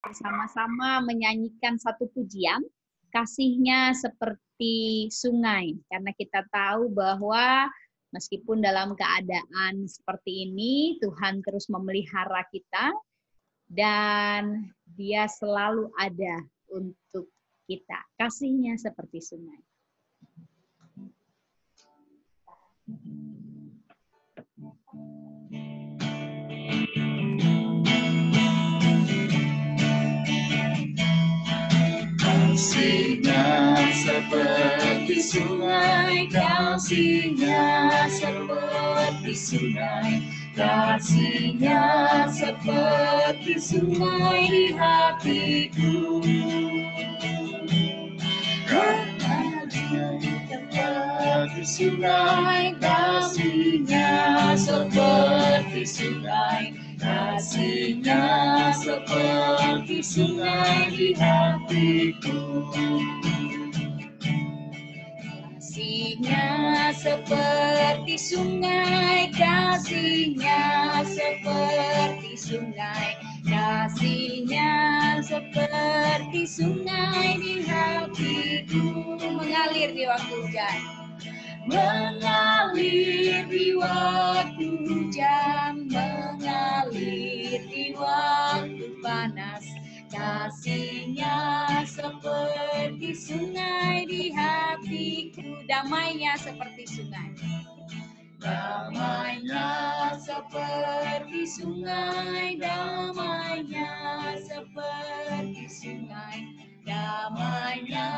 bersama-sama menyanyikan satu pujian, kasihnya seperti sungai. Karena kita tahu bahwa meskipun dalam keadaan seperti ini, Tuhan terus memelihara kita dan Dia selalu ada untuk kita. Kasihnya seperti sungai. Kasihnya seperti sungai, kasihnya seperti sungai, kasihnya seperti sungai di hatiku. Karena dia seperti sungai, kasihnya seperti sungai, kasihnya seperti sungai di hatiku. Kasihnya seperti sungai, kasihnya seperti sungai, kasihnya seperti sungai di hatiku. Mengalir di waktu hujan, mengalir di waktu hujan, mengalir di waktu panas. Kasihnya seperti sungai di hatiku, damainya seperti sungai. Damainya seperti sungai, damainya seperti sungai, damainya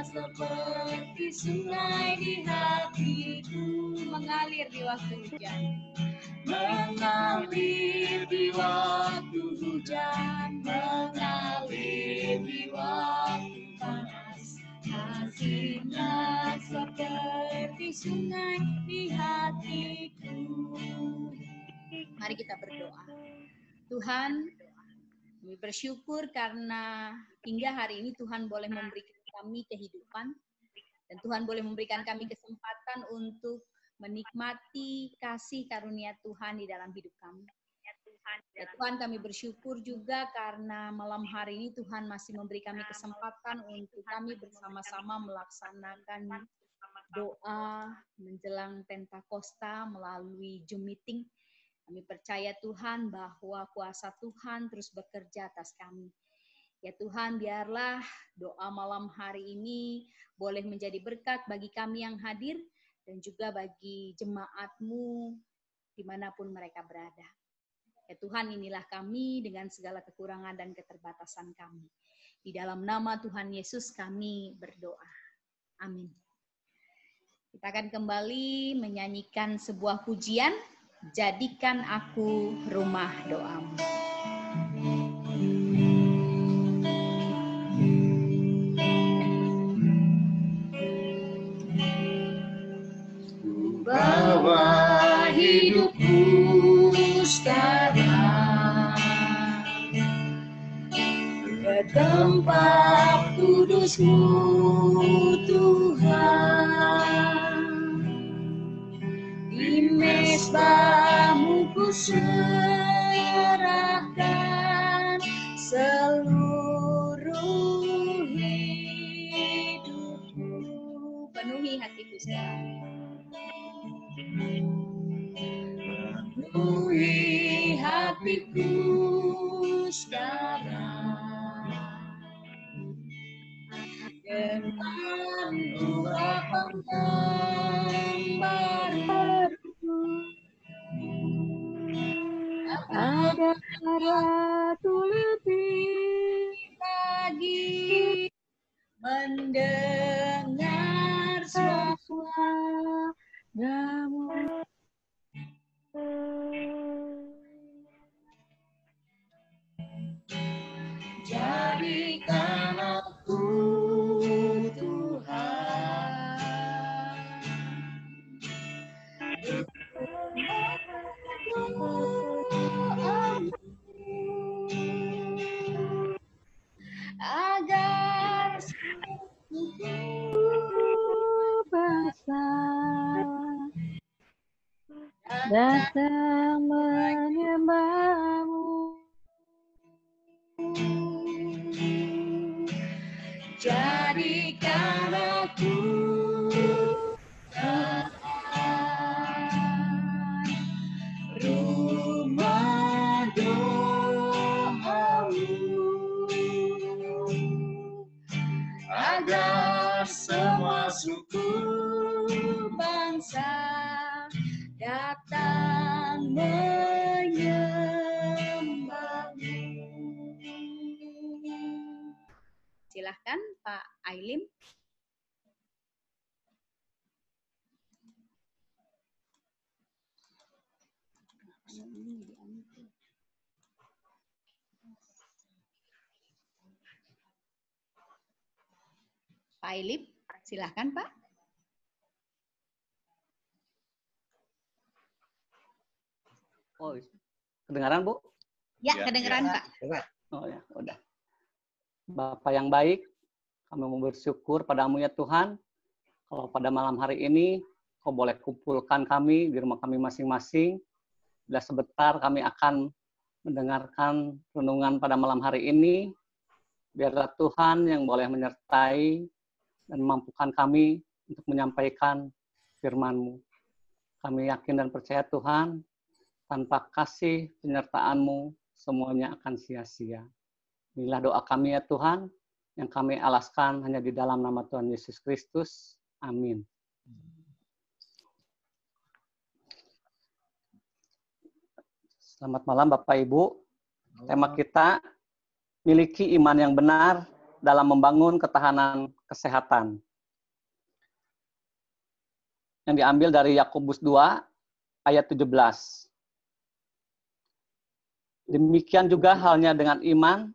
seperti sungai di hatiku. Mengalir di waktu hujan, mengalir di waktu hujan, mengalir di waktu panas. Kasihnya seperti sungai di hatiku. Mari kita berdoa. Tuhan, kami bersyukur karena hingga hari ini Tuhan boleh memberikan kami kehidupan dan Tuhan boleh memberikan kami kesempatan untuk menikmati kasih karunia Tuhan di dalam hidup kami. Ya Tuhan, kami bersyukur juga karena malam hari ini Tuhan masih memberi kami kesempatan untuk kami bersama-sama melaksanakan doa menjelang Pentakosta melalui Zoom meeting. Kami percaya Tuhan bahwa kuasa Tuhan terus bekerja atas kami. Ya Tuhan, biarlah doa malam hari ini boleh menjadi berkat bagi kami yang hadir dan juga bagi jemaat-Mu dimanapun mereka berada. Ya Tuhan, inilah kami dengan segala kekurangan dan keterbatasan kami. Di dalam nama Tuhan Yesus kami berdoa. Amin. Kita akan kembali menyanyikan sebuah pujian, Jadikan Aku Rumah Doamu. Bawa hidupku sekarang ke tempat kudus-Mu, Tuhan. Di mezbah-Mu ku serahkan seluruh hidupku. Penuhi hatiku sekarang. Penuhi hatiku sekarang dengan urapan baru. Ada Ratu lebih Lagi mendengar suaramu. Jadikan aku Tuhan, agar besar datang menyembah-Mu. berikan aku rumah doamu, agar semua suku bangsa datang menyembahmu. Silahkan Pak Ailim. Pak Ailim, silahkan Pak. Oh, kedengaran Bu? Ya, kedengeran Pak. Oh ya, udah. Bapak yang baik, kami mau bersyukur padamu ya Tuhan. Kalau pada malam hari ini, Kau boleh kumpulkan kami di rumah kami masing-masing. Bila sebentar kami akan mendengarkan renungan pada malam hari ini. Biarlah Tuhan yang boleh menyertai dan memampukan kami untuk menyampaikan firman-Mu. Kami yakin dan percaya Tuhan, tanpa kasih penyertaan-Mu, semuanya akan sia-sia. Inilah doa kami ya Tuhan, yang kami alaskan hanya di dalam nama Tuhan Yesus Kristus. Amin. Selamat malam Bapak Ibu. Tema kita, miliki iman yang benar dalam membangun ketahanan kesehatan. Yang diambil dari Yakobus 2 ayat 17. Demikian juga halnya dengan iman.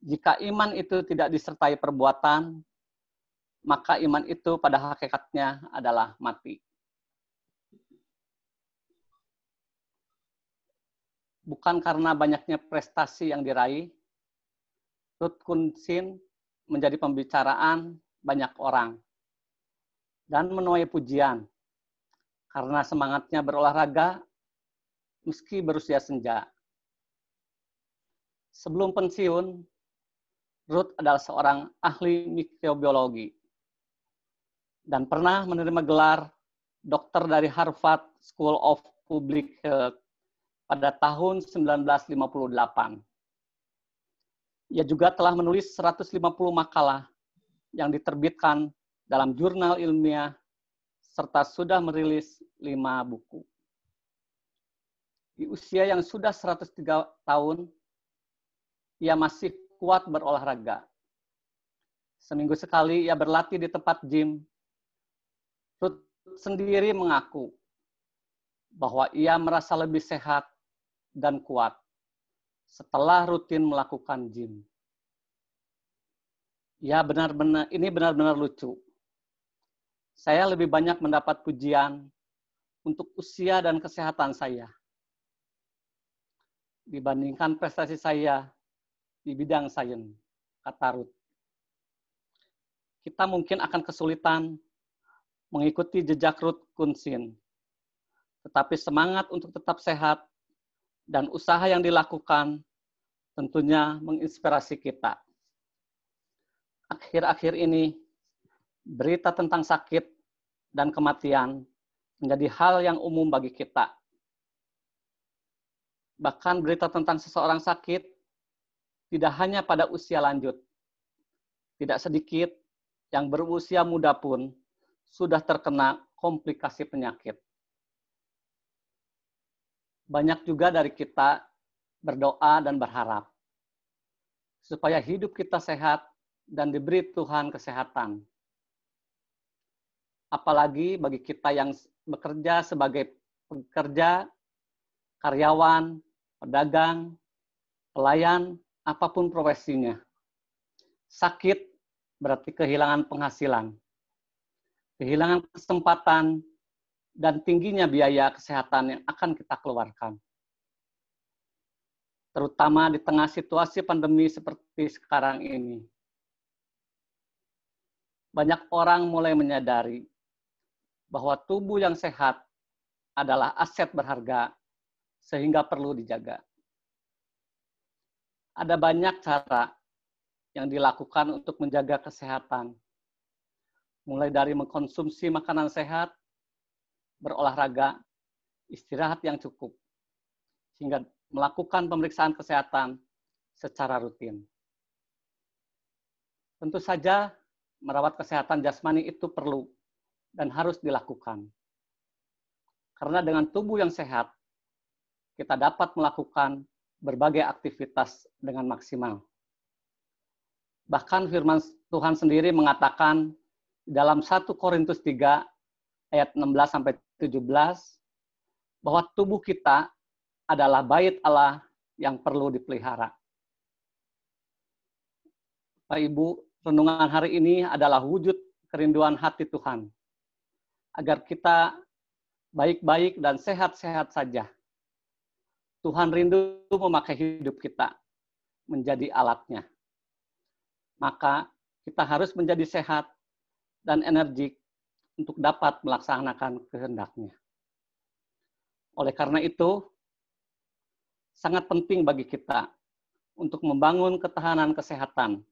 Jika iman itu tidak disertai perbuatan, maka iman itu pada hakikatnya adalah mati. Bukan karena banyaknya prestasi yang diraih, Ruth Kunsin menjadi pembicaraan banyak orang dan menuai pujian karena semangatnya berolahraga meski berusia senja. Sebelum pensiun, Ruth adalah seorang ahli mikrobiologi dan pernah menerima gelar dokter dari Harvard School of Public Health pada tahun 1958. Ia juga telah menulis 150 makalah yang diterbitkan dalam jurnal ilmiah serta sudah merilis 5 buku. Di usia yang sudah 103 tahun, ia masih kuat berolahraga. Seminggu sekali ia berlatih di tempat gym. Ruth sendiri mengaku bahwa ia merasa lebih sehat dan kuat setelah rutin melakukan gym. Ya, ini benar-benar lucu. Saya lebih banyak mendapat pujian untuk usia dan kesehatan saya dibandingkan prestasi saya di bidang sains, kata Ruth. Kita mungkin akan kesulitan mengikuti jejak Ruth Kunsin, tetapi semangat untuk tetap sehat dan usaha yang dilakukan tentunya menginspirasi kita. Akhir-akhir ini, berita tentang sakit dan kematian menjadi hal yang umum bagi kita. Bahkan berita tentang seseorang sakit tidak hanya pada usia lanjut. Tidak sedikit yang berusia muda pun sudah terkena komplikasi penyakit. Banyak juga dari kita berdoa dan berharap supaya hidup kita sehat dan diberi Tuhan kesehatan. Apalagi bagi kita yang bekerja sebagai pekerja, karyawan, pedagang, pelayan, apapun profesinya. Sakit berarti kehilangan penghasilan, kehilangan kesempatan, dan tingginya biaya kesehatan yang akan kita keluarkan. Terutama di tengah situasi pandemi seperti sekarang ini. Banyak orang mulai menyadari bahwa tubuh yang sehat adalah aset berharga sehingga perlu dijaga. Ada banyak cara yang dilakukan untuk menjaga kesehatan. Mulai dari mengkonsumsi makanan sehat, berolahraga, istirahat yang cukup, hingga melakukan pemeriksaan kesehatan secara rutin. Tentu saja, merawat kesehatan jasmani itu perlu dan harus dilakukan. Karena dengan tubuh yang sehat, kita dapat melakukan berbagai aktivitas dengan maksimal. Bahkan firman Tuhan sendiri mengatakan dalam 1 Korintus 3 ayat 16-17 bahwa tubuh kita adalah bait Allah yang perlu dipelihara. Bapak Ibu, renungan hari ini adalah wujud kerinduan hati Tuhan, agar kita baik-baik dan sehat-sehat saja. Tuhan rindu memakai hidup kita menjadi alatnya. Maka kita harus menjadi sehat dan energik untuk dapat melaksanakan kehendaknya. Oleh karena itu, sangat penting bagi kita untuk membangun ketahanan kesehatan,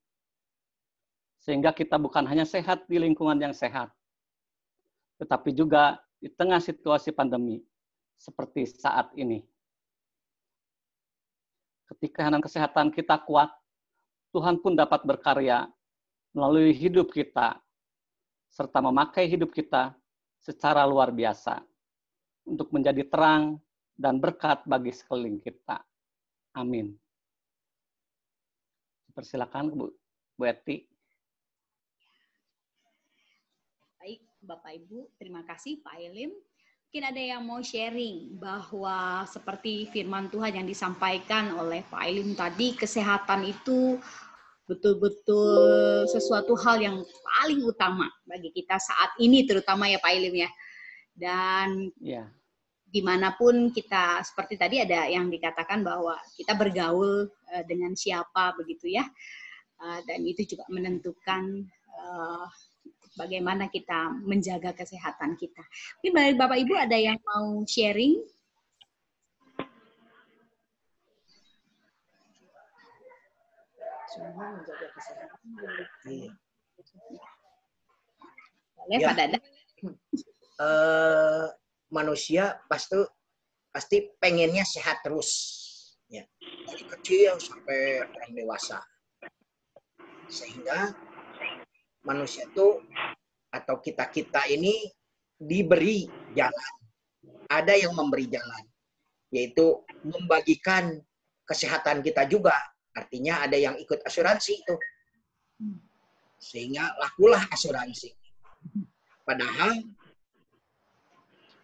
sehingga kita bukan hanya sehat di lingkungan yang sehat, tetapi juga di tengah situasi pandemi seperti saat ini. Ketika kesehatan kita kuat, Tuhan pun dapat berkarya melalui hidup kita, serta memakai hidup kita secara luar biasa untuk menjadi terang dan berkat bagi sekeliling kita. Amin. Persilakan Bu Eti. Baik, Bapak Ibu, terima kasih Pak Elim. Mungkin ada yang mau sharing bahwa seperti firman Tuhan yang disampaikan oleh Pak Elim tadi, kesehatan itu betul-betul sesuatu hal yang paling utama bagi kita saat ini, terutama ya Pak Elim ya. Dan dimanapun kita, seperti tadi ada yang dikatakan bahwa kita bergaul dengan siapa begitu ya. Dan itu juga menentukan bagaimana kita menjaga kesehatan kita. Mungkin dari Bapak Ibu ada yang mau sharing? Semua menjaga kesehatan. Boleh Pak Dada? Manusia pasti pengennya sehat terus. Ya. Dari kecil sampai orang dewasa. Sehingga manusia itu atau kita-kita ini diberi jalan. Ada yang memberi jalan, yaitu membagikan kesehatan kita juga. Artinya ada yang ikut asuransi itu. Sehingga lakulah asuransi. Padahal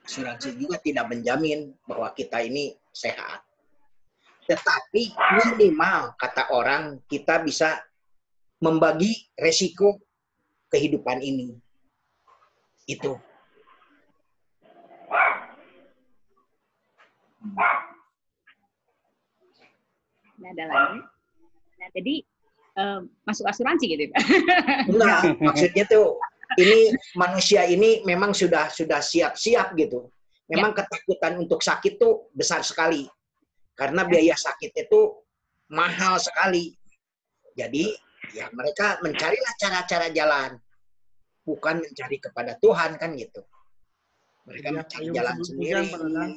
asuransi juga tidak menjamin bahwa kita ini sehat. Tetapi minimal kata orang kita bisa membagi resiko kehidupan ini. Itu. Nggak ada lagi. Nah, jadi masuk asuransi gitu ya? Nah, maksudnya tuh ini manusia ini memang sudah siap-siap gitu. Memang ketakutan untuk sakit tuh besar sekali. Karena biaya sakit itu mahal sekali. Jadi ya mereka mencarilah cara-cara jalan, bukan mencari kepada Tuhan kan gitu. Mereka mencari jalan sendiri. Hujan,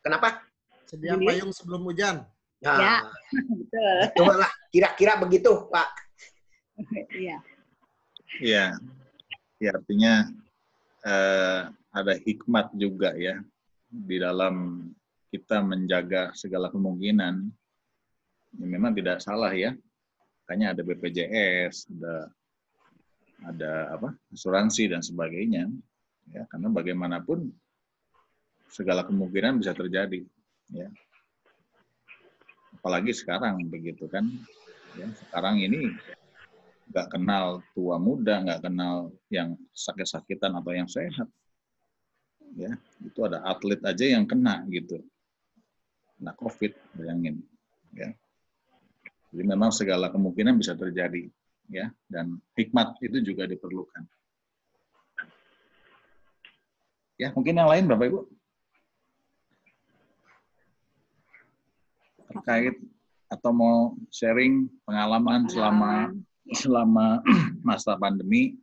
kenapa? Sedia payung sebelum hujan. Nah, ya, betul. Betul lah. Kira-kira begitu, Pak. Iya. Iya. Ya, artinya ada hikmat juga ya di dalam kita menjaga segala kemungkinan. Ya, memang tidak salah ya. Makanya ada BPJS, ada asuransi dan sebagainya. Ya, karena bagaimanapun segala kemungkinan bisa terjadi. Ya. Apalagi sekarang begitu kan. Ya, sekarang ini nggak kenal tua muda, nggak kenal yang sakit-sakitan atau yang sehat. Ya, itu ada atlet aja yang kena gitu. Kena COVID, bayangin. Ya. Jadi memang segala kemungkinan bisa terjadi, ya, dan hikmat itu juga diperlukan. Ya, mungkin yang lain, Bapak Ibu, terkait atau mau sharing pengalaman selama masa pandemi?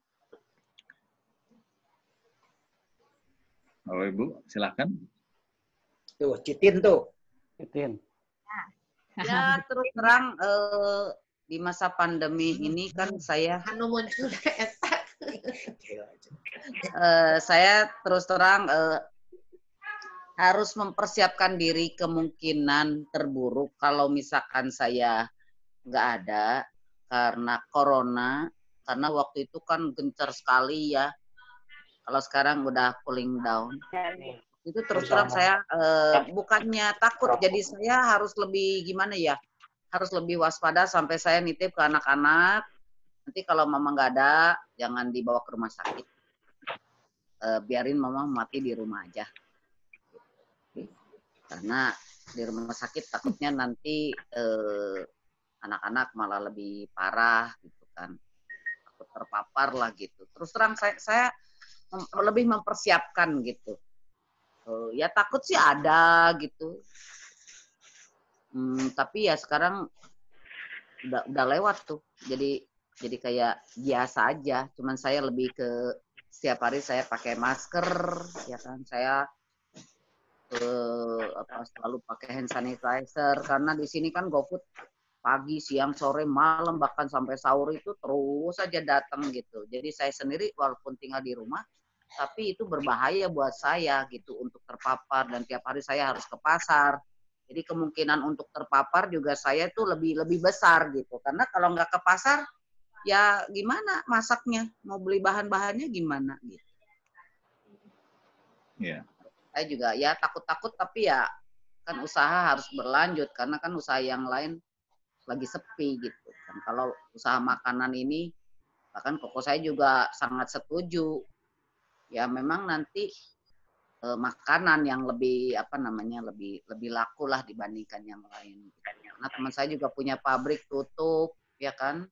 Bapak Ibu, silakan. Tuh, Citin tuh. Titin. Ya, terus terang di masa pandemi ini kan saya terus terang harus mempersiapkan diri kemungkinan terburuk kalau misalkan saya nggak ada karena corona, karena waktu itu kan gencar sekali ya. Kalau sekarang udah cooling down. Itu terus terang saya bukannya takut, jadi saya harus lebih gimana ya, harus lebih waspada sampai saya nitip ke anak-anak. Nanti kalau mama nggak ada, jangan dibawa ke rumah sakit. Biarin mama mati di rumah aja. Karena di rumah sakit takutnya nanti anak-anak malah lebih parah gitu kan, takut terpapar lah gitu. Terus terang saya lebih mempersiapkan gitu. Ya takut sih ada gitu. Tapi ya sekarang udah lewat tuh. Jadi kayak biasa aja. Cuman saya lebih ke setiap hari saya pakai masker, ya kan. Saya selalu pakai hand sanitizer karena di sini kan GoFood pagi, siang, sore, malam bahkan sampai sahur itu terus saja datang gitu. Jadi saya sendiri walaupun tinggal di rumah, tapi itu berbahaya buat saya gitu untuk terpapar, dan tiap hari saya harus ke pasar. Jadi kemungkinan untuk terpapar juga saya tuh lebih besar gitu. Karena kalau nggak ke pasar, ya gimana masaknya? Mau beli bahan-bahannya gimana gitu. Iya. Saya juga ya takut-takut, tapi ya kan usaha harus berlanjut karena kan usaha yang lain lagi sepi gitu. Dan kalau usaha makanan ini, bahkan koko saya juga sangat setuju. Ya memang nanti makanan yang lebih lebih laku lah dibandingkan yang lain. Karena teman saya juga punya pabrik tutup, ya kan,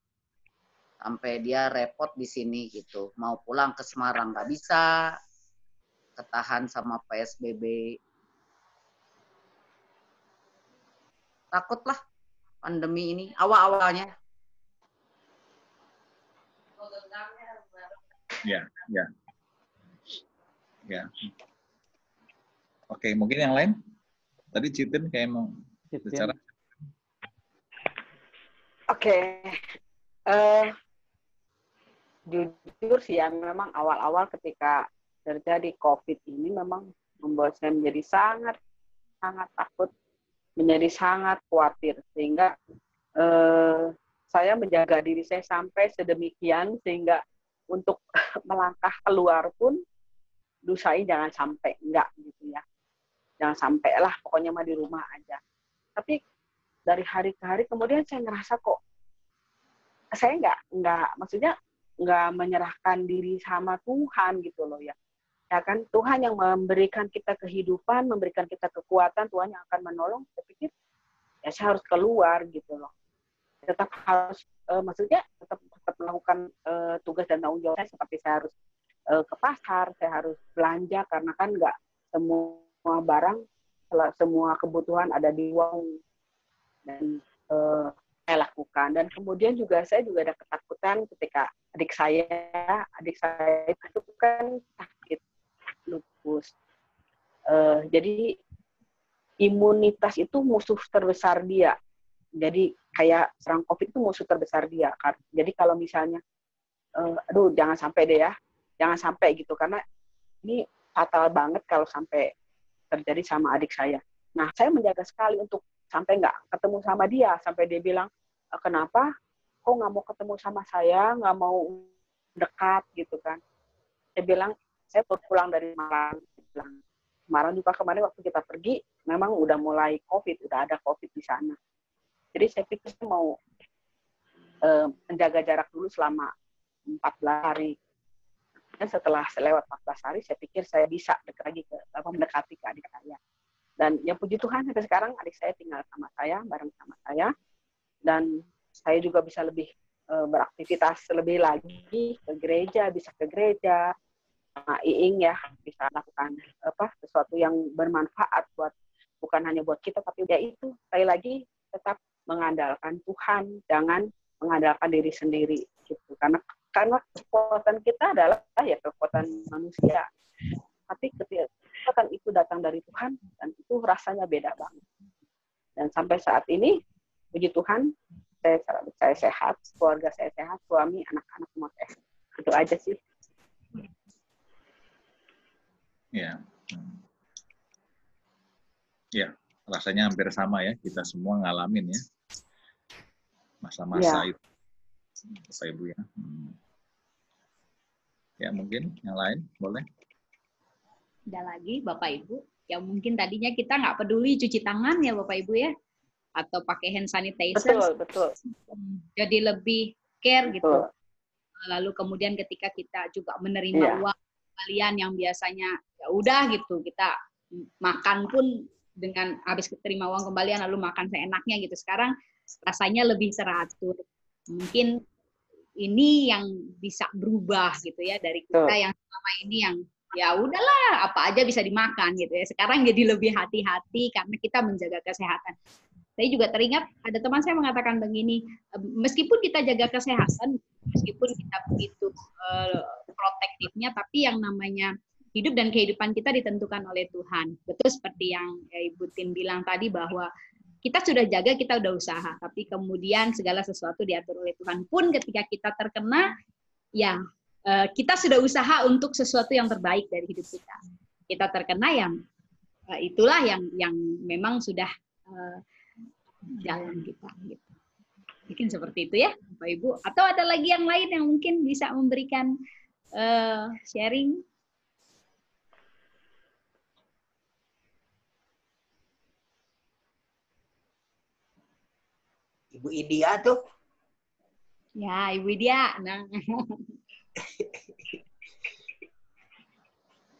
sampai dia repot di sini gitu. Mau pulang ke Semarang nggak bisa, ketahan sama PSBB. Takutlah pandemi ini awal-awalnya. Ya. Oke, mungkin yang lain? Tadi Citin kayak mau bicara. Oke. Jujur sih ya, memang awal-awal ketika terjadi COVID ini memang membuat saya menjadi sangat takut, menjadi sangat khawatir, sehingga saya menjaga diri saya sampai sedemikian sehingga untuk melangkah keluar pun diusahain jangan sampai enggak gitu ya. Jangan sampai lah, pokoknya mah di rumah aja. Tapi dari hari ke hari kemudian saya ngerasa kok saya maksudnya nggak menyerahkan diri sama Tuhan gitu loh ya. Ya kan, Tuhan yang memberikan kita kehidupan, memberikan kita kekuatan, Tuhan yang akan menolong. Saya pikir ya saya harus keluar gitu loh. Tetap harus maksudnya tetap melakukan tugas dan tanggung jawab saya, seperti saya harus ke pasar, saya harus belanja karena kan nggak semua barang, semua kebutuhan ada di uang, dan saya lakukan. Dan kemudian juga saya juga ada ketakutan ketika adik saya itu kan sakit lupus. Jadi imunitas itu musuh terbesar dia. Jadi kayak serang COVID itu musuh terbesar dia. Jadi kalau misalnya, jangan sampai deh ya, jangan sampai gitu, karena ini fatal banget kalau sampai terjadi sama adik saya. Nah, saya menjaga sekali untuk sampai nggak ketemu sama dia, sampai dia bilang, kenapa kok nggak mau ketemu sama saya, nggak mau dekat gitu kan. Saya bilang, saya baru pulang dari Semarang juga kemarin waktu kita pergi, memang udah mulai COVID, udah ada COVID di sana. Jadi saya pikir saya mau menjaga jarak dulu selama 14 hari. Dan setelah lewat 14 hari, saya pikir saya bisa mendekati ke adik saya. Dan ya puji Tuhan, sampai sekarang adik saya tinggal sama saya, bareng sama saya. Dan saya juga bisa lebih beraktivitas lebih lagi ke gereja, bisa ke gereja. Iing ya, bisa lakukan sesuatu yang bermanfaat bukan hanya buat kita, tapi ya itu, sekali lagi tetap mengandalkan Tuhan, jangan mengandalkan diri sendiri gitu. Karena kekuatan kita adalah ya kekuatan manusia. Tapi ketika kekuatan itu datang dari Tuhan, dan itu rasanya beda banget. Dan sampai saat ini, puji Tuhan, saya sehat, keluarga saya sehat, suami, anak-anak semua sehat. Itu aja sih. Ya. Ya, rasanya hampir sama ya, kita semua ngalamin ya masa-masa itu, Bapak Ibu ya. Ya, mungkin yang lain boleh. Ada lagi Bapak Ibu yang mungkin tadinya kita nggak peduli cuci tangan ya Bapak Ibu ya, atau pakai hand sanitizer. Betul. Jadi lebih care gitu. Lalu kemudian ketika kita juga menerima uang kalian yang biasanya ya udah gitu, kita makan pun dengan habis terima uang kembalian lalu makan seenaknya gitu. Sekarang rasanya lebih teratur. Mungkin ini yang bisa berubah gitu ya dari kita yang selama ini yang ya udahlah apa aja bisa dimakan gitu ya. Sekarang jadi lebih hati-hati karena kita menjaga kesehatan. Saya juga teringat ada teman saya mengatakan begini, meskipun kita jaga kesehatan, meskipun kita begitu protektifnya, tapi yang namanya hidup dan kehidupan kita ditentukan oleh Tuhan. Betul seperti yang Ibu Tin bilang tadi bahwa kita sudah jaga, kita udah usaha, tapi kemudian segala sesuatu diatur oleh Tuhan. Pun ketika kita terkena, ya kita sudah usaha untuk sesuatu yang terbaik dari hidup kita. Kita terkena yang itulah yang memang sudah jalan kita gitu. Mungkin seperti itu ya Bapak Ibu. Atau ada lagi yang lain yang mungkin bisa memberikan sharing? Ibu Idia tuh. Ya, Ibu Idia. Nah.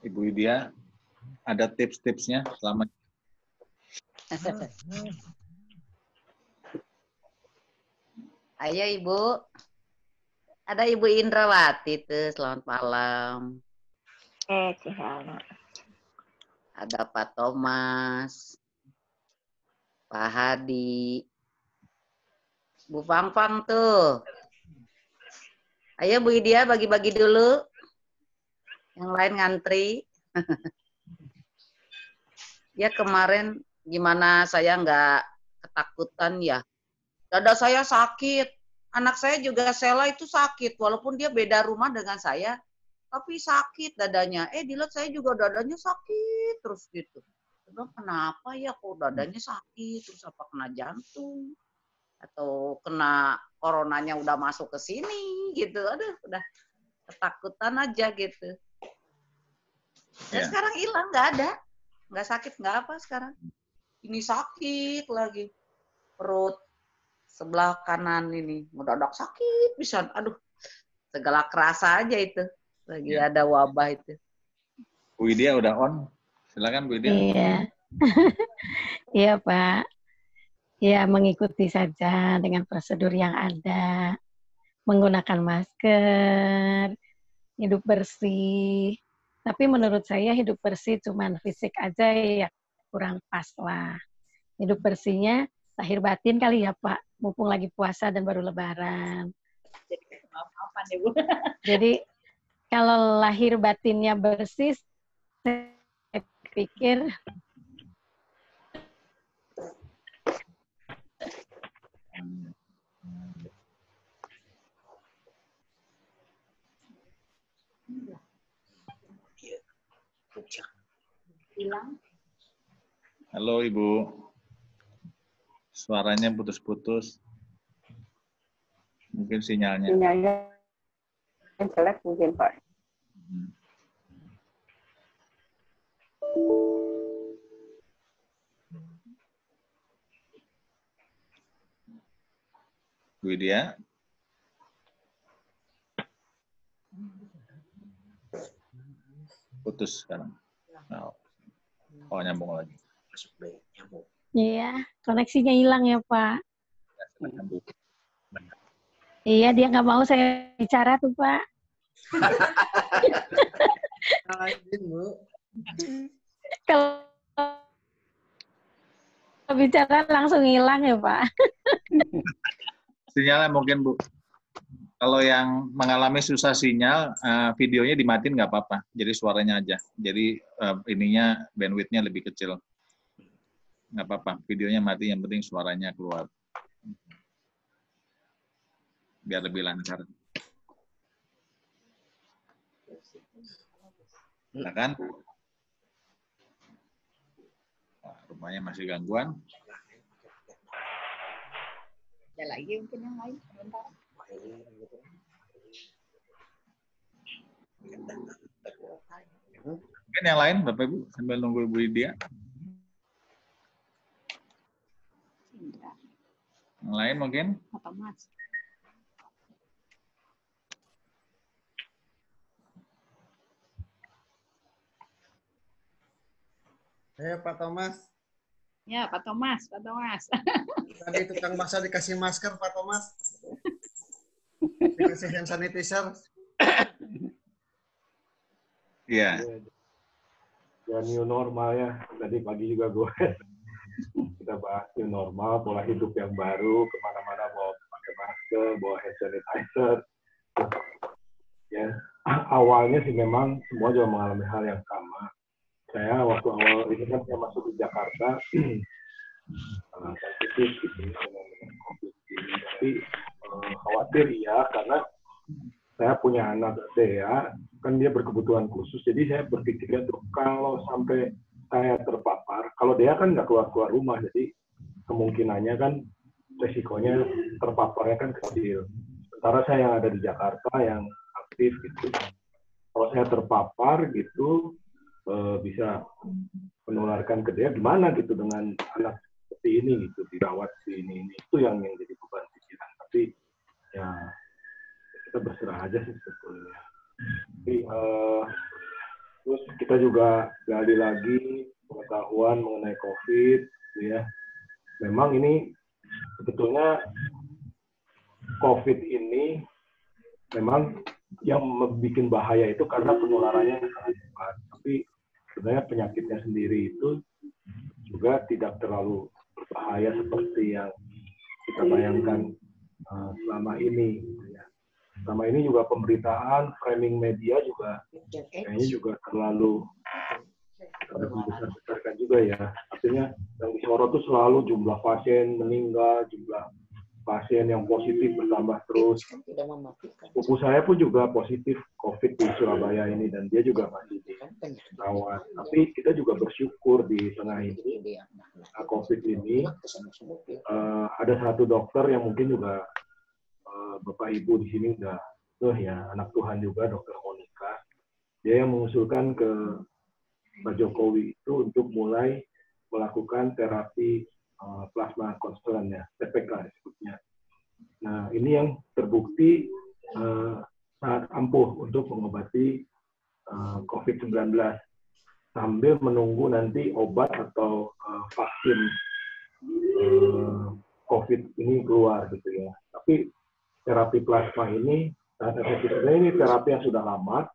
Ibu Idia, ada tips-tipsnya selama Ayo Ibu. Ada Ibu Indrawati tuh, selamat malam. Ada Pak Thomas, Pak Hadi, Bu Pangpang tuh. Ayo Bu Idia bagi-bagi dulu. Yang lain ngantri. Ya kemarin gimana saya nggak ketakutan ya. Dada saya sakit. Anak saya juga Sela itu sakit. Walaupun dia beda rumah dengan saya. Tapi sakit dadanya. Dilihat saya juga dadanya sakit terus gitu. Bilang, kenapa ya kok dadanya sakit? Terus apa kena jantung? Atau kena coronanya udah masuk ke sini gitu. Aduh udah ketakutan aja gitu. Dan sekarang hilang, nggak ada. Nggak sakit, nggak apa sekarang. Ini sakit lagi. Perut sebelah kanan ini mendadak sakit bisa, aduh segala kerasa aja itu lagi ada wabah itu. Bu Idia udah on, silakan Bu Idia. Iya, iya Pak, ya mengikuti saja dengan prosedur yang ada, menggunakan masker, hidup bersih. Tapi menurut saya hidup bersih cuman fisik aja ya kurang pas lah. Hidup bersihnya lahir batin kali ya Pak, mumpung lagi puasa dan baru lebaran. Jadi kalau lahir batinnya bersih, saya pikir Hilang. Halo Ibu. Suaranya putus-putus. Mungkin sinyalnya. Sinyalnya jelek mungkin Pak. Bu Idia. Putus sekarang. Oh, nyambung lagi. iya, koneksinya hilang ya Pak. Iya, dia nggak mau saya bicara tuh Pak. Kalau bicara langsung hilang ya Pak. Sinyalnya mungkin Bu. Kalau yang mengalami susah sinyal, videonya dimatiin nggak apa-apa. Jadi suaranya aja. Jadi ininya bandwidth-nya lebih kecil. Nggak apa-apa. Videonya mati, yang penting suaranya keluar. Biar lebih lancar. Nah kan? Nah, rupanya masih gangguan. Ada lagi mungkin yang lain sebentar. Mungkin yang lain, Bapak Ibu, sambil nunggu Ibu Lydia. Yang lain mungkin? Atau Mas. Pak Thomas. Ya, Pak Thomas, Pak Thomas. Tadi tukang masak dikasih masker, Pak Thomas. Dikasih hand sanitizer. Iya. Ya new normal ya. Tadi pagi juga gue kita bahas new normal, pola hidup yang baru, kemana-mana bawa pakai masker, bawa hand sanitizer. Ya, awalnya sih memang semua juga mengalami hal yang sama. Saya waktu awal ini kan saya masuk di Jakarta, sensitif gitu dengan COVID ini. Tapi khawatir ya, karena saya punya anak Dea, kan dia berkebutuhan khusus. Jadi saya berpikirnya tuh kalau sampai saya terpapar, kalau Dea kan nggak keluar rumah, jadi kemungkinannya kan resikonya terpaparnya kan kecil. Sementara saya yang ada di Jakarta yang aktif gitu, kalau saya terpapar gitu bisa menularkan ke dia gimana gitu dengan anak seperti ini gitu, dirawat di ini itu yang jadi beban pikiran. Tapi ya kita berserah aja sih sebetulnya. Tapi terus kita juga gali lagi pengetahuan mengenai COVID ya. Memang ini sebetulnya COVID ini memang yang membuat bahaya itu karena penularannya sangat cepat. Tapi sebenarnya penyakitnya sendiri itu juga tidak terlalu berbahaya seperti yang kita bayangkan selama ini. Selama ini juga pemberitaan, framing media juga kayaknya juga terlalu besar-besarkan juga ya. Artinya yang disorot itu selalu jumlah pasien meninggal, jumlah pasien yang positif bertambah terus. Sepupu saya pun juga positif COVID di Surabaya ini dan dia juga masih dirawat. Tapi kita juga bersyukur di tengah ini COVID ini ada satu dokter yang mungkin juga Bapak Ibu di sini udah ya anak Tuhan juga, Dokter Monica. Dia yang mengusulkan ke Pak Jokowi itu untuk mulai melakukan terapi plasma konstelen ya, TPK disebutnya. Nah, ini yang terbukti sangat ampuh untuk mengobati COVID-19 sambil menunggu nanti obat atau vaksin COVID ini keluar gitu ya. Tapi terapi plasma ini sangat efektif. Ini terapi yang sudah lama,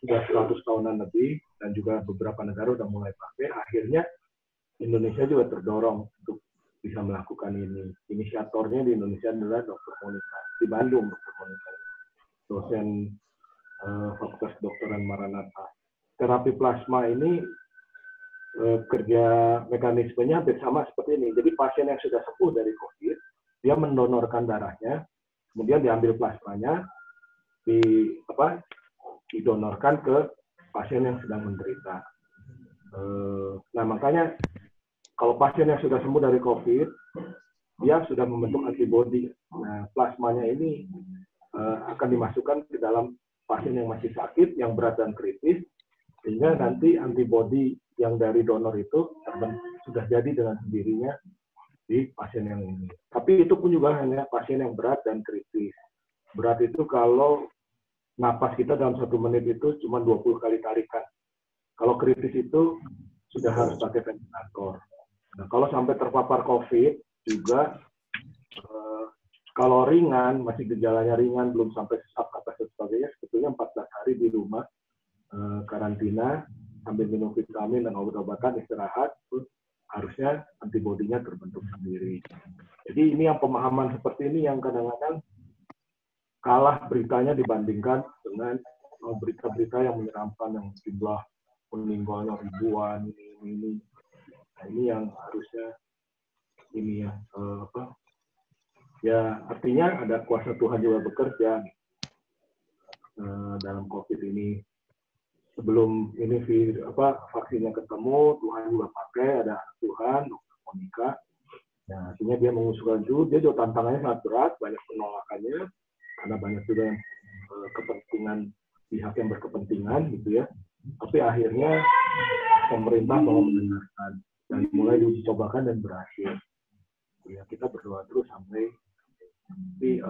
sudah 100 tahunan lebih, dan juga beberapa negara sudah mulai pakai. Akhirnya Indonesia juga terdorong untuk bisa melakukan ini. Inisiatornya di Indonesia adalah Dr. Monica di Bandung, Dr. Monica, dosen Fakultas Kedokteran Maranatha. Terapi plasma ini kerja mekanismenya hampir sama seperti ini. Jadi pasien yang sudah sembuh dari COVID, dia mendonorkan darahnya, kemudian diambil plasmanya, didonorkan ke pasien yang sedang menderita. Nah, makanya kalau pasien yang sudah sembuh dari COVID, dia sudah membentuk antibodi. Nah, plasmanya ini akan dimasukkan ke dalam pasien yang masih sakit, yang berat dan kritis, sehingga nanti antibodi yang dari donor itu sudah jadi dengan sendirinya di pasien yang ini. Tapi itu pun juga hanya pasien yang berat dan kritis. Berat itu kalau napas kita dalam 1 menit itu cuma 20 kali tarikan. Kalau kritis itu sudah harus pakai ventilator. Nah, kalau sampai terpapar COVID juga, kalau ringan, masih gejalanya ringan, belum sampai sesak atau sebagainya, sebetulnya 14 hari di rumah, karantina, sambil minum vitamin dan obat-obatan, istirahat, terus harusnya antibodinya terbentuk sendiri. Jadi ini yang pemahaman seperti ini yang kadang-kadang kalah beritanya dibandingkan dengan berita-berita yang menyeramkan yang jumlah meninggalnya ribuan ini. Nah, ini yang harusnya ini ya ya artinya ada kuasa Tuhan juga bekerja dalam COVID ini. Sebelum ini vaksinnya ketemu, Tuhan juga pakai, ada Tuhan, Dr. Monica. Nah, artinya dia mengusulkan itu, dia juga tantangannya sangat berat, banyak penolakannya, karena banyak juga yang kepentingan, pihak yang berkepentingan gitu ya. Tapi akhirnya pemerintah mau mendengarkan dan mulai dicobakan dan berhasil. Ya, kita berdoa terus sampai nanti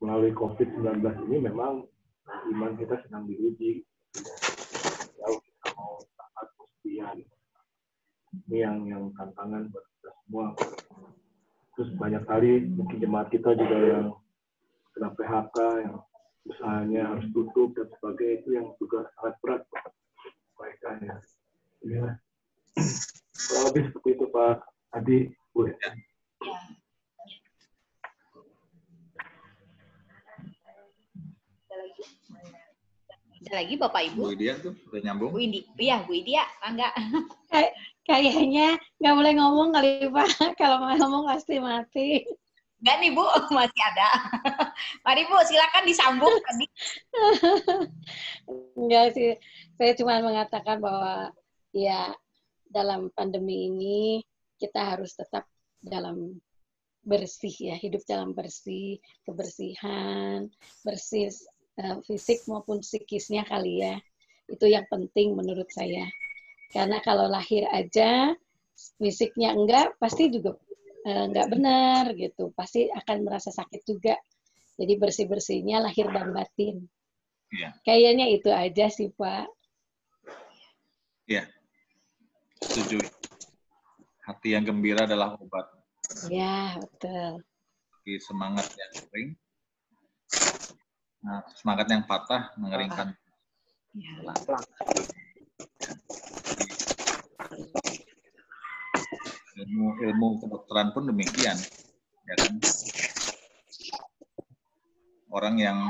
melalui COVID-19 ini memang iman kita sedang diuji. Jauh kita mau taat kesepian. Ini yang tantangan buat kita semua. Terus banyak kali mungkin jemaat kita juga yang kena PHK, yang usahanya harus tutup dan sebagainya, itu yang juga sangat berat buat mereka ya. Ya. Kurang lebih seperti itu Pak Adi. Bu. Ya. Ada lagi Bapak Ibu? Bu Idia tuh udah nyambung. Bu Idia, enggak. Kayaknya nggak boleh ngomong kali Pak. Kalau mau ngomong pasti mati. Enggak nih Bu, masih ada. Mari Bu, silakan disambung tadi. Enggak sih, saya cuma mengatakan bahwa ya dalam pandemi ini kita harus tetap dalam bersih ya, hidup dalam bersih, kebersihan, bersih fisik maupun psikisnya kali ya. Itu yang penting menurut saya. Karena kalau lahir aja, fisiknya enggak, pasti juga enggak benar gitu. Pasti akan merasa sakit juga. Jadi bersih-bersihnya lahir dan batin. Iya. Kayaknya itu aja sih, Pak. Iya. Setuju. Hati yang gembira adalah obat. Ya, betul. Bagi semangat yang kering. Nah, semangat yang patah mengeringkan. Ya. Ilmu kedokteran pun demikian, ya kan? Orang yang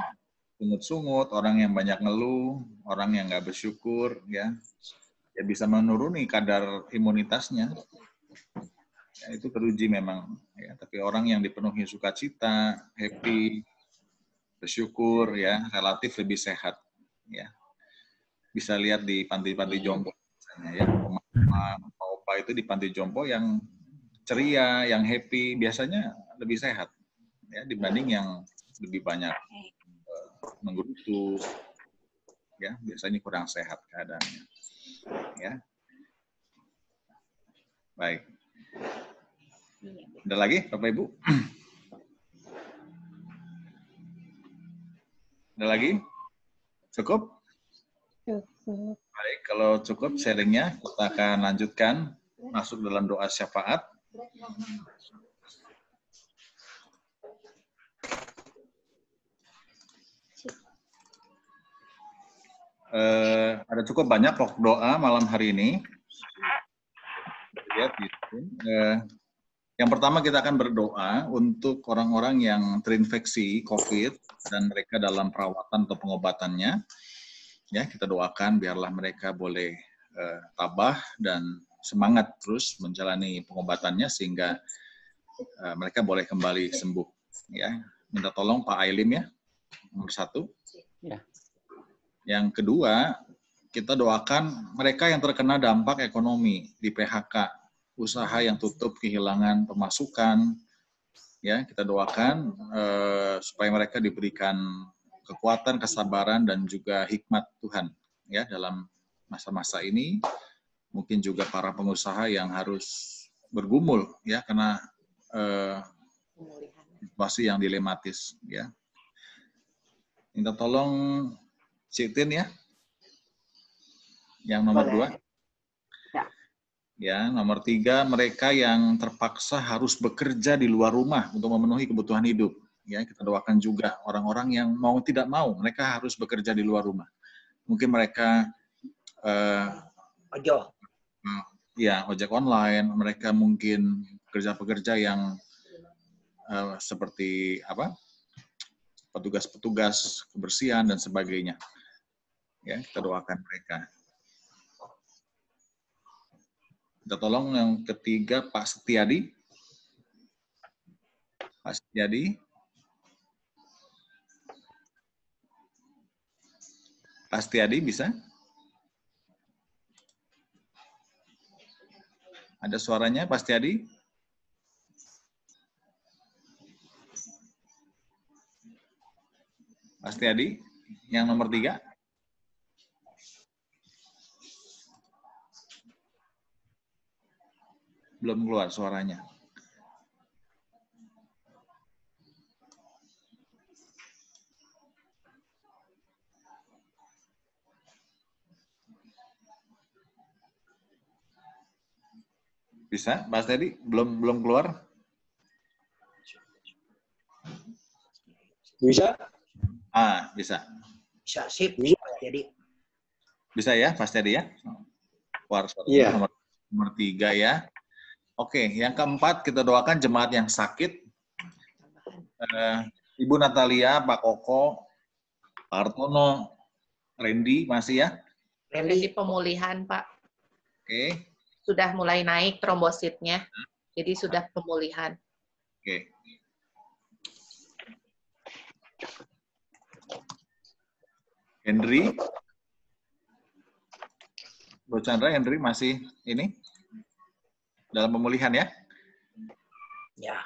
sungut-sungut, orang yang banyak ngeluh, orang yang nggak bersyukur, ya bisa menuruni kadar imunitasnya. Ya, itu teruji memang. Ya. Tapi orang yang dipenuhi sukacita, happy, bersyukur, ya relatif lebih sehat. Ya. Bisa lihat di panti-panti jompo, misalnya, ya. Opa itu di panti jompo yang ceria, yang happy, biasanya lebih sehat, ya dibanding yang lebih banyak menggerutu, ya biasanya kurang sehat keadaannya, ya. Baik. Ada lagi, Bapak Ibu? Ada lagi? Cukup? Cukup. Baik, kalau cukup sharingnya, kita akan lanjutkan masuk dalam doa syafaat. Ada cukup banyak pokok doa malam hari ini. Lihat gitu. Yang pertama kita akan berdoa untuk orang-orang yang terinfeksi COVID dan mereka dalam perawatan atau pengobatannya. Ya, kita doakan biarlah mereka boleh tabah dan semangat terus menjalani pengobatannya sehingga mereka boleh kembali sembuh. Ya, minta tolong Pak Ailim ya, nomor 1. Ya. Yang kedua, kita doakan mereka yang terkena dampak ekonomi di PHK, usaha yang tutup, kehilangan pemasukan. Ya, kita doakan supaya mereka diberikan kekuatan, kesabaran, dan juga hikmat Tuhan ya dalam masa-masa ini. Mungkin juga para pengusaha yang harus bergumul ya karena situasi yang dilematis ya. Minta tolong Citin ya. Yang nomor 2. Ya, nomor 3, mereka yang terpaksa harus bekerja di luar rumah untuk memenuhi kebutuhan hidup. Ya, kita doakan juga orang-orang yang mau tidak mau, mereka harus bekerja di luar rumah. Mungkin mereka ya ojek online, mereka mungkin pekerja-pekerja yang seperti apa, petugas-petugas kebersihan dan sebagainya. Ya, kita doakan mereka. Kita tolong yang ketiga Pak Setiadi. Pak Setiadi. Pak Setiadi bisa? Ada suaranya Pak Setiadi? Pak Setiadi, yang nomor 3. Belum keluar suaranya. Bisa, Mas Teddy? Belum keluar? Bisa? Bisa. Bisa, sip. Bisa, jadi. Bisa ya, Mas Teddy ya? Keluar suara nomor 3 ya. Oke, yang keempat kita doakan jemaat yang sakit. Ibu Natalia, Pak Koko, Pak Artono, Randy masih ya? Randy pemulihan, Pak. Oke. Sudah mulai naik trombositnya, jadi sudah pemulihan. Oke. Henry, Bro Chandra, Henry masih ini dalam pemulihan ya? Ya.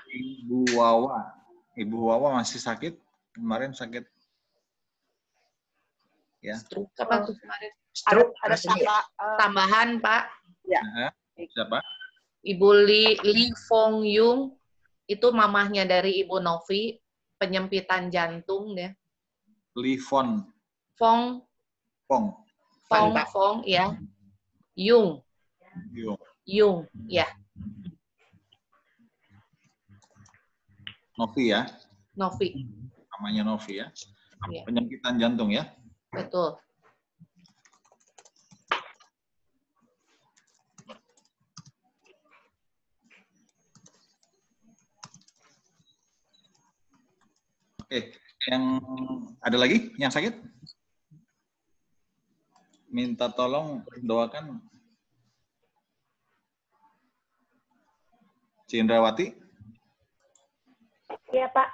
Ibu Wawa masih sakit, kemarin sakit. Ya. Stroke apa tuh kemarin? Stroke Ada tambahan, Pak. Ya. Siapa? Ibu Li Fong Yung, itu mamahnya dari Ibu Novi, penyempitan jantung ya. Li Fong, ya. Yung, ya. Novi ya? Novi. Namanya Novi ya? Ya. Penyempitan jantung ya? Betul. Oke, yang ada lagi yang sakit? Minta tolong doakan Cindrawati. Iya, Pak.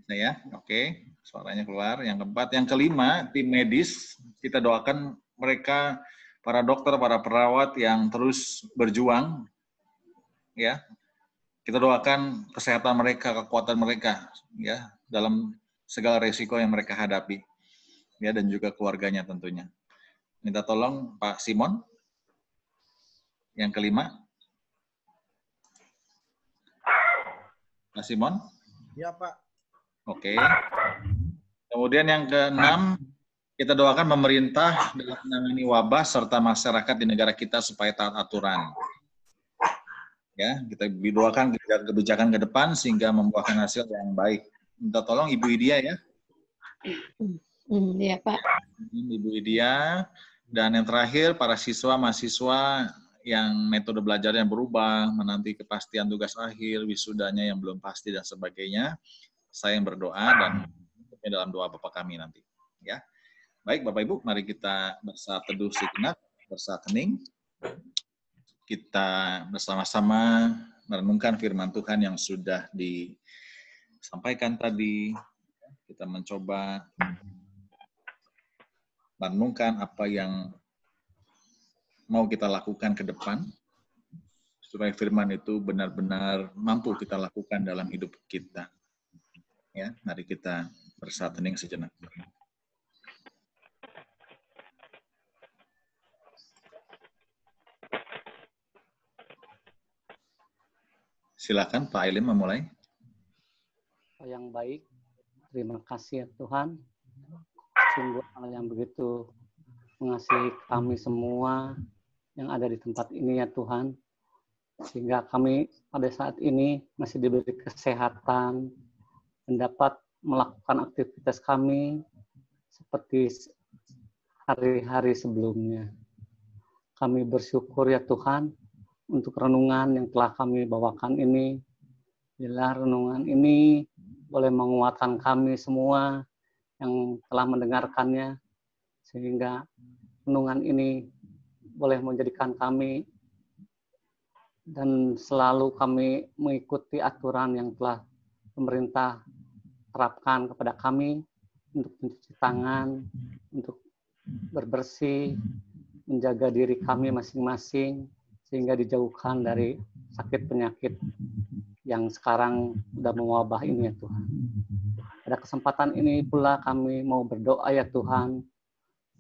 Ya, oke. Suaranya keluar. Yang keempat, yang kelima, tim medis, kita doakan mereka, para dokter, para perawat yang terus berjuang, ya. Kita doakan kesehatan mereka, kekuatan mereka, ya, dalam segala resiko yang mereka hadapi, ya, dan juga keluarganya tentunya. Minta tolong Pak Simon, yang kelima. Pak Simon? Ya, Pak. Oke. Kemudian yang keenam, kita doakan pemerintah dalam menangani wabah serta masyarakat di negara kita supaya taat aturan. Ya, kita doakan kebijakan ke depan sehingga membuahkan hasil yang baik. Minta tolong Ibu Idia ya. Iya, Pak. Ibu Idia. Dan yang terakhir, para siswa, mahasiswa yang metode belajarnya berubah, menanti kepastian tugas akhir, wisudanya yang belum pasti, dan sebagainya. Saya yang berdoa dan dalam doa Bapak kami nanti. Ya, baik Bapak Ibu, mari kita bersaat teduh sejenak, bersaat hening. Kita bersama-sama merenungkan firman Tuhan yang sudah disampaikan tadi. Kita mencoba merenungkan apa yang mau kita lakukan ke depan, supaya firman itu benar-benar mampu kita lakukan dalam hidup kita. Ya, mari kita bersaat hening sejenak. Silakan Pak Ailim memulai. Yang baik, terima kasih ya Tuhan. Sungguh Allah yang begitu mengasihi kami semua yang ada di tempat ini ya Tuhan. Sehingga kami pada saat ini masih diberi kesehatan dan dapat melakukan aktivitas kami seperti hari-hari sebelumnya. Kami bersyukur ya Tuhan, untuk renungan yang telah kami bawakan ini. Bila renungan ini boleh menguatkan kami semua yang telah mendengarkannya, sehingga renungan ini boleh menjadikan kami dan selalu kami mengikuti aturan yang telah pemerintah terapkan kepada kami untuk mencuci tangan, untuk berbersih, menjaga diri kami masing-masing, sehingga dijauhkan dari sakit penyakit yang sekarang sudah mewabah ini ya Tuhan. Pada kesempatan ini pula kami mau berdoa ya Tuhan,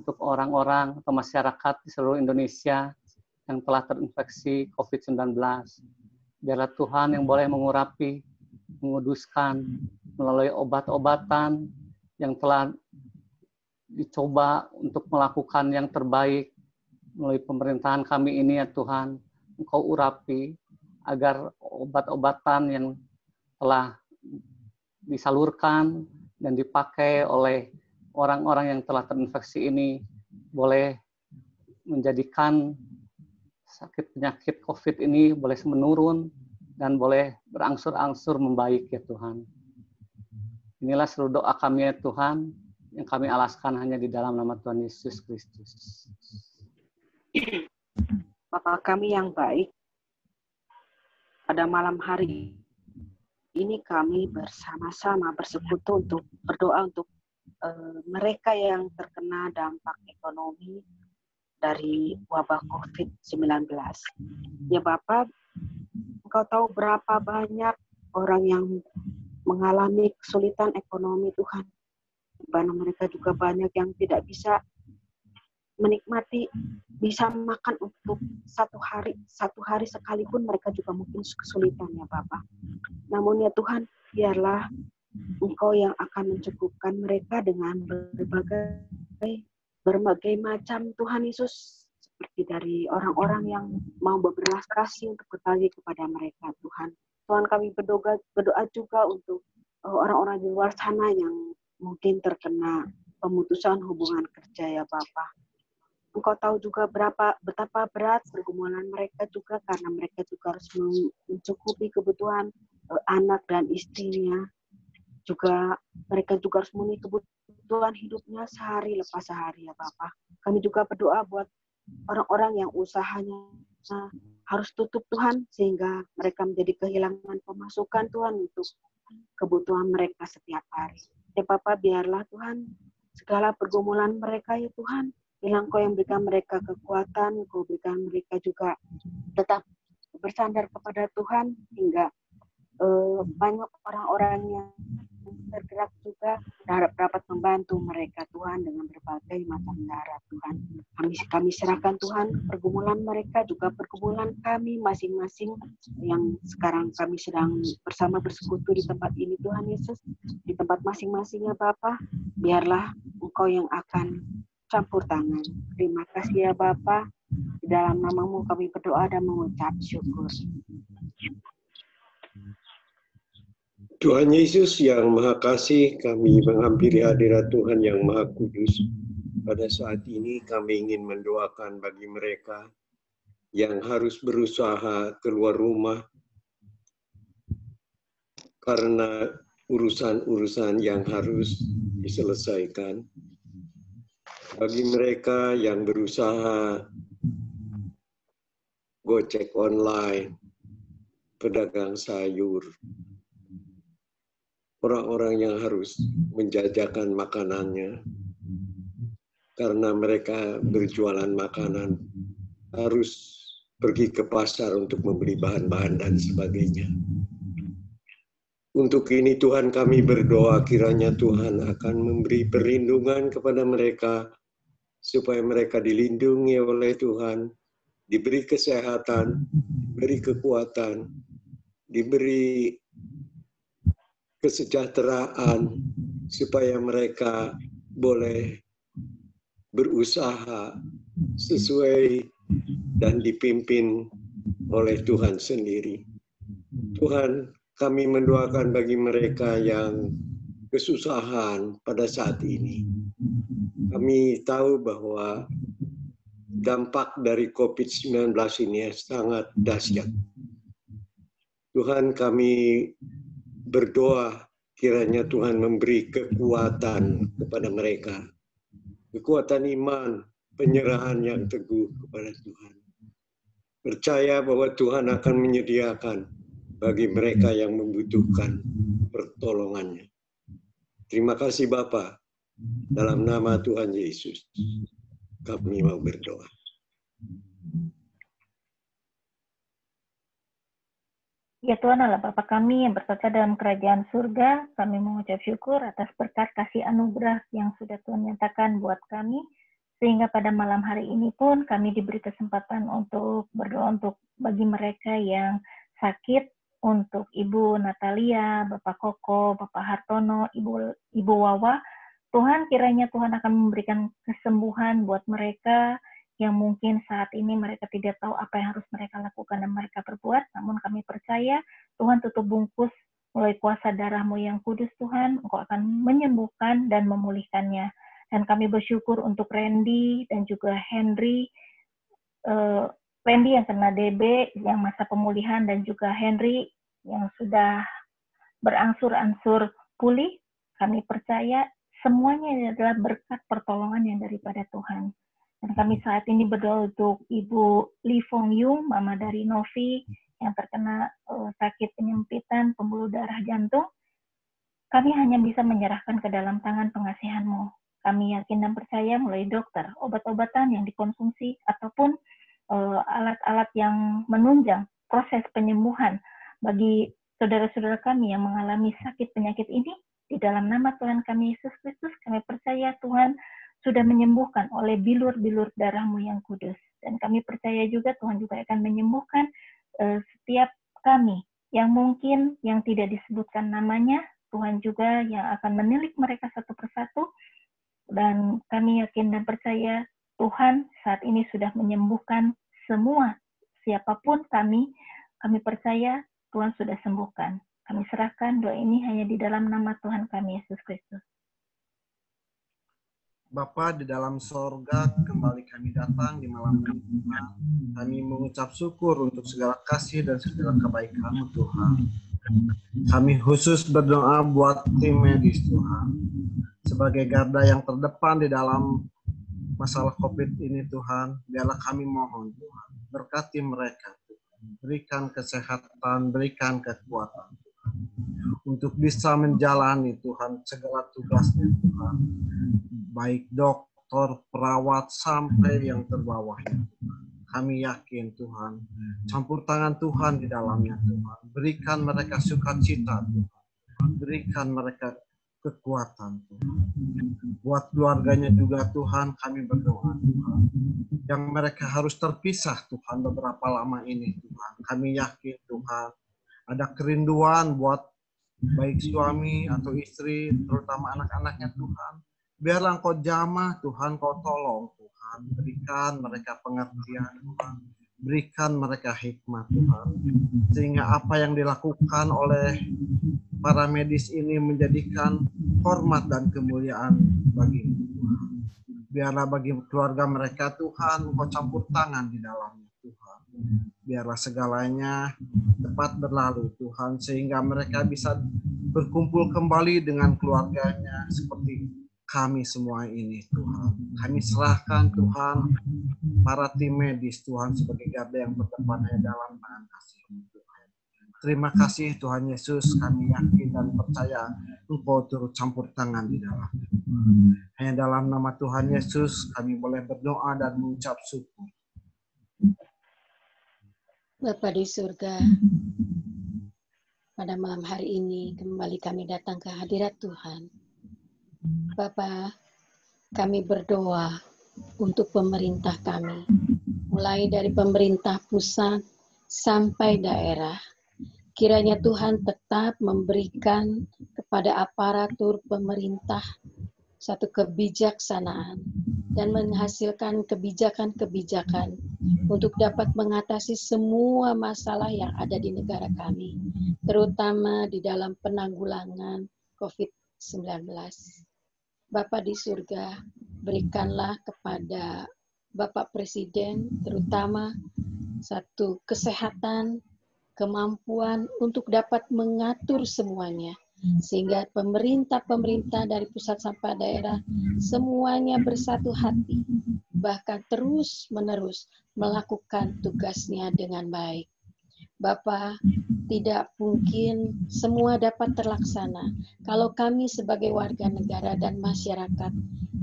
untuk orang-orang atau masyarakat di seluruh Indonesia yang telah terinfeksi COVID-19. Biarlah Tuhan yang boleh mengurapi, menguduskan melalui obat-obatan yang telah dicoba untuk melakukan yang terbaik melalui pemerintahan kami ini ya Tuhan. Engkau urapi agar obat-obatan yang telah disalurkan dan dipakai oleh orang-orang yang telah terinfeksi ini boleh menjadikan sakit penyakit COVID ini boleh menurun dan boleh berangsur-angsur membaik ya Tuhan. Inilah seluruh doa kami ya Tuhan, yang kami alaskan hanya di dalam nama Tuhan Yesus Kristus. Bapa kami yang baik, pada malam hari ini kami bersama-sama bersekutu untuk berdoa untuk mereka yang terkena dampak ekonomi dari wabah COVID-19. Ya Bapak, Engkau tahu berapa banyak orang yang mengalami kesulitan ekonomi Tuhan. Di mana mereka juga banyak yang tidak bisa menikmati, bisa makan untuk satu hari sekalipun mereka juga mungkin kesulitan ya Bapak. Namun ya Tuhan, biarlah Engkau yang akan mencukupkan mereka dengan berbagai macam Tuhan Yesus, seperti dari orang-orang yang mau berbelas kasih untuk berbagi kepada mereka Tuhan. Tuhan kami berdoa juga untuk orang-orang di luar sana yang mungkin terkena pemutusan hubungan kerja ya Bapak. Engkau tahu juga betapa berat pergumulan mereka juga, karena mereka juga harus mencukupi kebutuhan anak dan istrinya. Juga mereka juga harus memenuhi kebutuhan hidupnya sehari lepas sehari ya Bapak. Kami juga berdoa buat orang-orang yang usahanya harus tutup Tuhan, sehingga mereka menjadi kehilangan pemasukan Tuhan untuk kebutuhan mereka setiap hari. Ya Bapak, biarlah Tuhan segala pergumulan mereka ya Tuhan, bilang Kau yang berikan mereka kekuatan, Kau berikan mereka juga tetap bersandar kepada Tuhan, hingga banyak orang-orang yang tergerak juga dapat membantu mereka Tuhan dengan berbagai macam cara Tuhan. Kami serahkan Tuhan pergumulan mereka, juga pergumulan kami masing-masing yang sekarang kami sedang bersama bersekutu di tempat ini Tuhan Yesus, di tempat masing-masingnya Bapa. Biarlah Engkau yang akan campur tangan. Terima kasih ya Bapa. Di dalam nama-Mu kami berdoa dan mengucap syukur. Tuhan Yesus yang Maha Kasih, kami menghampiri hadirat Tuhan yang Maha Kudus. Pada saat ini kami ingin mendoakan bagi mereka yang harus berusaha keluar rumah karena urusan-urusan yang harus diselesaikan. Bagi mereka yang berusaha gojek online, pedagang sayur, orang-orang yang harus menjajakan makanannya, karena mereka berjualan makanan, harus pergi ke pasar untuk membeli bahan-bahan dan sebagainya. Untuk ini Tuhan kami berdoa kiranya Tuhan akan memberi perlindungan kepada mereka, supaya mereka dilindungi oleh Tuhan, diberi kesehatan, diberi kekuatan, diberi kesejahteraan, supaya mereka boleh berusaha sesuai dan dipimpin oleh Tuhan sendiri. Tuhan, kami mendoakan bagi mereka yang kesusahan pada saat ini. Kami tahu bahwa dampak dari COVID-19 ini sangat dahsyat. Tuhan, kami berdoa kiranya Tuhan memberi kekuatan kepada mereka. Kekuatan iman, penyerahan yang teguh kepada Tuhan. Percaya bahwa Tuhan akan menyediakan bagi mereka yang membutuhkan pertolongannya. Terima kasih Bapa. Dalam nama Tuhan Yesus, kami mau berdoa. Ya Tuhan Allah Bapa kami yang bertata dalam kerajaan surga, kami mengucap syukur atas berkat kasih anugerah yang sudah Tuhan nyatakan buat kami, sehingga pada malam hari ini pun kami diberi kesempatan untuk berdoa untuk bagi mereka yang sakit, untuk Ibu Natalia, Bapak Koko, Bapak Hartono, Ibu Wawa. Tuhan kiranya Tuhan akan memberikan kesembuhan buat mereka yang mungkin saat ini mereka tidak tahu apa yang harus mereka lakukan dan mereka perbuat, namun kami percaya Tuhan tutup bungkus melalui kuasa darah-Mu yang kudus Tuhan, Engkau akan menyembuhkan dan memulihkannya. Dan kami bersyukur untuk Randy dan juga Henry, Randy yang kena DB, yang masa pemulihan, dan juga Henry yang sudah berangsur-angsur pulih. Kami percaya semuanya adalah berkat pertolongan yang daripada Tuhan. Dan kami saat ini berdoa untuk Ibu Lee Fong Yung, mama dari Novi, yang terkena sakit penyempitan pembuluh darah jantung. Kami hanya bisa menyerahkan ke dalam tangan pengasihan-Mu. Kami yakin dan percaya mulai dokter, obat-obatan yang dikonsumsi, ataupun alat-alat yang menunjang proses penyembuhan bagi saudara-saudara kami yang mengalami sakit penyakit ini, di dalam nama Tuhan kami Yesus Kristus, kami percaya Tuhan sudah menyembuhkan oleh bilur-bilur darah-Mu yang kudus. Dan kami percaya juga Tuhan juga akan menyembuhkan setiap kami yang mungkin yang tidak disebutkan namanya, Tuhan juga yang akan menilik mereka satu persatu. Dan kami yakin dan percaya Tuhan saat ini sudah menyembuhkan semua, siapapun kami percaya Tuhan sudah sembuhkan. Kami serahkan doa ini hanya di dalam nama Tuhan kami Yesus Kristus. Bapa di dalam sorga, kembali kami datang di malam ini Tuhan. Kami mengucap syukur untuk segala kasih dan segala kebaikan-Mu Tuhan. Kami khusus berdoa buat tim medis Tuhan. Sebagai garda yang terdepan di dalam masalah COVID ini Tuhan, biarlah kami mohon Tuhan, berkati mereka Tuhan. Berikan kesehatan, berikan kekuatan Tuhan. Untuk bisa menjalani Tuhan segala tugasnya Tuhan. Baik dokter, perawat, sampai yang terbawahnya Tuhan. Kami yakin Tuhan, campur tangan Tuhan di dalamnya Tuhan. Berikan mereka sukacita Tuhan. Berikan mereka kekuatan Tuhan. Buat keluarganya juga Tuhan, kami berdoa Tuhan. Yang mereka harus terpisah Tuhan beberapa lama ini Tuhan. Kami yakin Tuhan, ada kerinduan buat baik suami atau istri, terutama anak-anaknya Tuhan. Biarlah Engkau jamah Tuhan, Kau tolong Tuhan. Berikan mereka pengertian Tuhan. Berikan mereka hikmat Tuhan. Sehingga apa yang dilakukan oleh para medis ini menjadikan hormat dan kemuliaan bagi Tuhan. Biarlah bagi keluarga mereka Tuhan, Engkau campur tangan di dalamnya Tuhan. Biarlah segalanya tepat berlalu Tuhan, sehingga mereka bisa berkumpul kembali dengan keluarganya seperti kami semua ini Tuhan. Kami serahkan Tuhan para tim medis Tuhan sebagai garda yang berdepan dalam tangan kasih-Mu Tuhan. Terima kasih Tuhan Yesus, kami yakin dan percaya Engkau turut campur tangan di dalam. Hanya dalam nama Tuhan Yesus kami boleh berdoa dan mengucap syukur. Bapa di surga, pada malam hari ini kembali kami datang ke hadirat Tuhan. Bapa, kami berdoa untuk pemerintah kami, mulai dari pemerintah pusat sampai daerah. Kiranya Tuhan tetap memberikan kepada aparatur pemerintah satu kebijaksanaan dan menghasilkan kebijakan-kebijakan untuk dapat mengatasi semua masalah yang ada di negara kami, terutama di dalam penanggulangan COVID-19. Bapa di surga, berikanlah kepada Bapak Presiden, terutama satu kesehatan, kemampuan untuk dapat mengatur semuanya, sehingga pemerintah dari pusat sampai daerah semuanya bersatu hati, bahkan terus-menerus melakukan tugasnya dengan baik. Bapak, tidak mungkin semua dapat terlaksana kalau kami sebagai warga negara dan masyarakat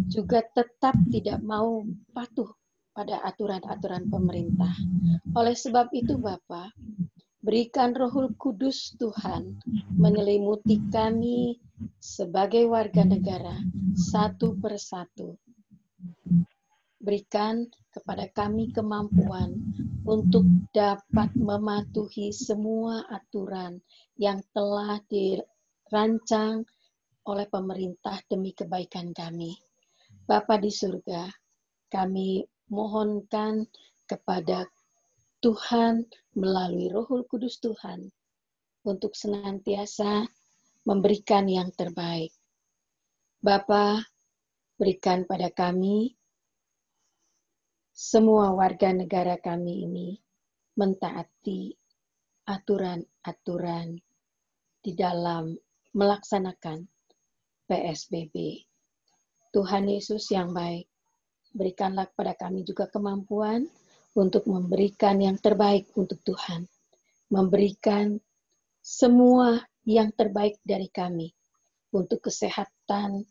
juga tetap tidak mau patuh pada aturan-aturan pemerintah. Oleh sebab itu, Bapak, berikan Roh Kudus Tuhan menyelimuti kami sebagai warga negara satu persatu. Berikan kepada kami kemampuan untuk dapat mematuhi semua aturan yang telah dirancang oleh pemerintah demi kebaikan kami. Bapa di surga, kami mohonkan kepada Tuhan melalui Roh Kudus Tuhan untuk senantiasa memberikan yang terbaik. Bapa, berikan pada kami semua warga negara kami ini mentaati aturan-aturan di dalam melaksanakan PSBB. Tuhan Yesus yang baik, berikanlah kepada kami juga kemampuan untuk memberikan yang terbaik untuk Tuhan. Memberikan semua yang terbaik dari kami untuk kesehatan,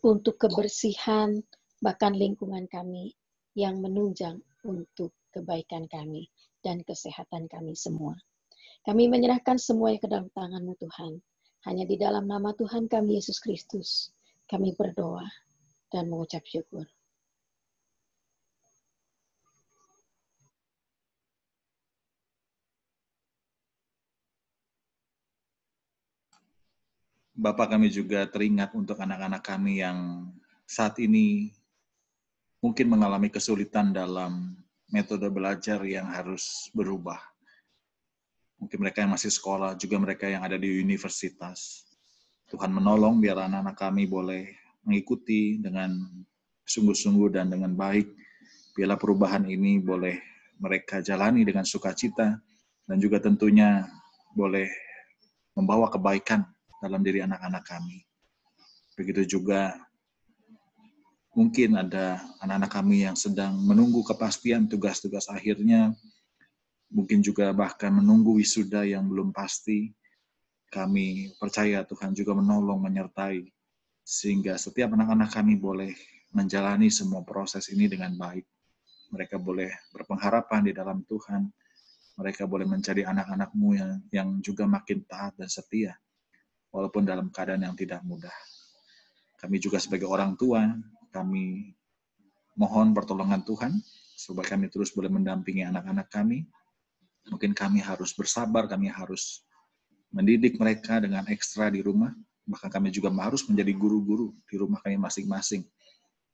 untuk kebersihan, bahkan lingkungan kami yang menunjang untuk kebaikan kami dan kesehatan kami semua. Kami menyerahkan semuanya ke dalam tangan-Mu Tuhan. Hanya di dalam nama Tuhan kami Yesus Kristus, kami berdoa dan mengucap syukur. Bapak, kami juga teringat untuk anak-anak kami yang saat ini mungkin mengalami kesulitan dalam metode belajar yang harus berubah. Mungkin mereka yang masih sekolah, juga mereka yang ada di universitas. Tuhan menolong biar anak-anak kami boleh mengikuti dengan sungguh-sungguh dan dengan baik. Biarlah perubahan ini boleh mereka jalani dengan sukacita dan juga tentunya boleh membawa kebaikan dalam diri anak-anak kami. Begitu juga mungkin ada anak-anak kami yang sedang menunggu kepastian tugas-tugas akhirnya, mungkin juga bahkan menunggu wisuda yang belum pasti. Kami percaya Tuhan juga menolong, menyertai, sehingga setiap anak-anak kami boleh menjalani semua proses ini dengan baik. Mereka boleh berpengharapan di dalam Tuhan. Mereka boleh menjadi anak-anak-Mu yang juga makin taat dan setia, walaupun dalam keadaan yang tidak mudah. Kami juga sebagai orang tua, kami mohon pertolongan Tuhan, supaya kami terus boleh mendampingi anak-anak kami. Mungkin kami harus bersabar, kami harus mendidik mereka dengan ekstra di rumah, bahkan kami juga harus menjadi guru-guru di rumah kami masing-masing.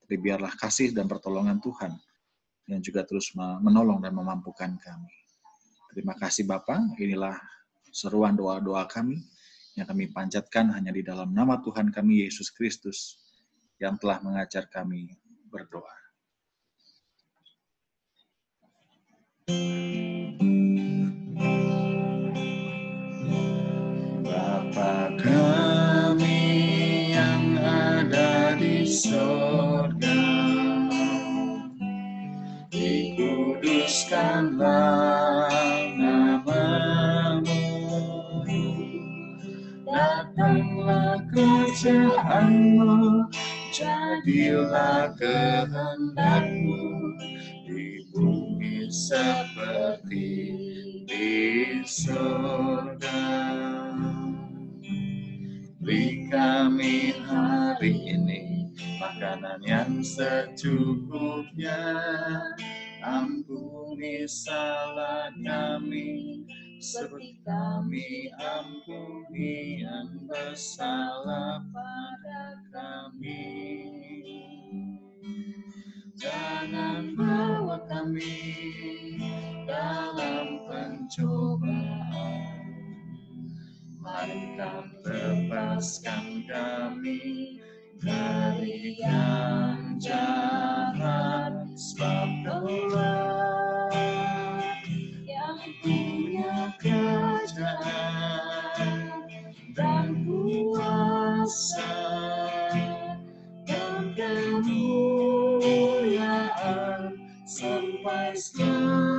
Tapi biarlah kasih dan pertolongan Tuhan yang juga terus menolong dan memampukan kami. Terima kasih Bapa, inilah seruan doa-doa kami yang kami panjatkan hanya di dalam nama Tuhan kami Yesus Kristus yang telah mengajar kami berdoa. Bapa kami yang ada di sorga, dikuduskanlah nama-Mu, datanglah kerajaan-Mu, jadilah kehendak-Mu di bumi seperti di surga. Beri kami hari ini makanan yang secukupnya. Ampuni salah kami, seperti kami ampuni yang bersalah pada kami. Jangan bawa kami dalam pencobaan, melainkan bebaskan kami dari yang jahat. lepaskan